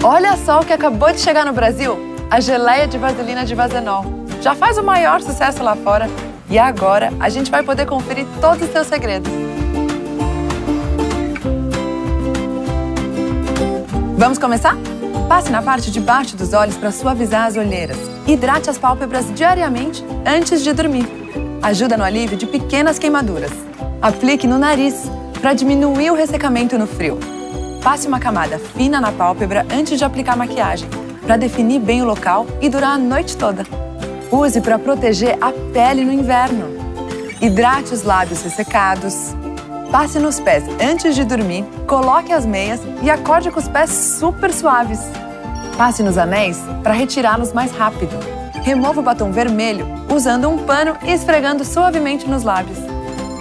Olha só o que acabou de chegar no Brasil! A geleia de vaselina de Vazenol. Já faz o maior sucesso lá fora e agora a gente vai poder conferir todos os seus segredos. Vamos começar? Passe na parte de baixo dos olhos para suavizar as olheiras. Hidrate as pálpebras diariamente antes de dormir. Ajuda no alívio de pequenas queimaduras. Aplique no nariz para diminuir o ressecamento no frio. Passe uma camada fina na pálpebra antes de aplicar maquiagem, para definir bem o local e durar a noite toda. Use para proteger a pele no inverno. Hidrate os lábios ressecados. Passe nos pés antes de dormir, coloque as meias e acorde com os pés super suaves. Passe nos anéis para retirá-los mais rápido. Remova o batom vermelho usando um pano e esfregando suavemente nos lábios.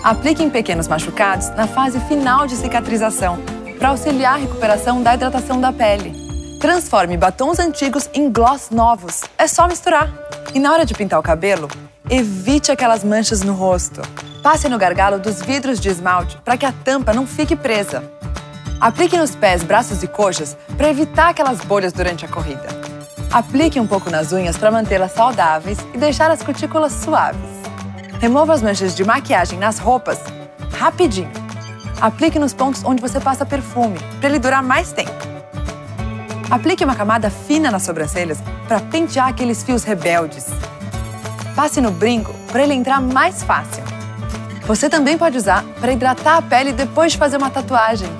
Aplique em pequenos machucados na fase final de cicatrização, para auxiliar a recuperação da hidratação da pele. Transforme batons antigos em gloss novos. É só misturar. E na hora de pintar o cabelo, evite aquelas manchas no rosto. Passe no gargalo dos vidros de esmalte para que a tampa não fique presa. Aplique nos pés, braços e coxas para evitar aquelas bolhas durante a corrida. Aplique um pouco nas unhas para mantê-las saudáveis e deixar as cutículas suaves. Remova as manchas de maquiagem nas roupas rapidinho. Aplique nos pontos onde você passa perfume, para ele durar mais tempo. Aplique uma camada fina nas sobrancelhas para pentear aqueles fios rebeldes. Passe no brinco para ele entrar mais fácil. Você também pode usar para hidratar a pele depois de fazer uma tatuagem.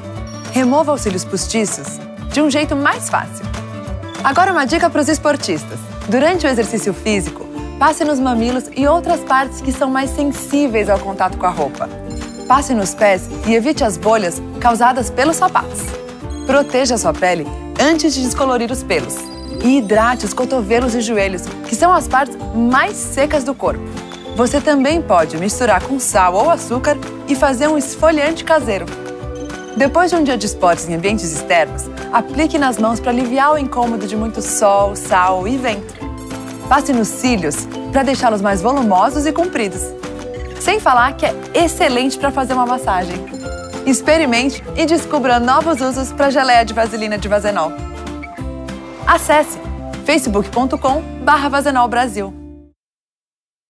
Remova os cílios postiços de um jeito mais fácil. Agora uma dica para os esportistas. Durante o exercício físico, passe nos mamilos e outras partes que são mais sensíveis ao contato com a roupa. Passe nos pés e evite as bolhas causadas pelos sapatos. Proteja a sua pele antes de descolorir os pelos. E hidrate os cotovelos e joelhos, que são as partes mais secas do corpo. Você também pode misturar com sal ou açúcar e fazer um esfoliante caseiro. Depois de um dia de esportes em ambientes externos, aplique nas mãos para aliviar o incômodo de muito sol, sal e vento. Passe nos cílios para deixá-los mais volumosos e compridos. Sem falar que é excelente para fazer uma massagem. Experimente e descubra novos usos para a geleia de vaselina de Vazenol. Acesse facebook.com/VazenolBrasil.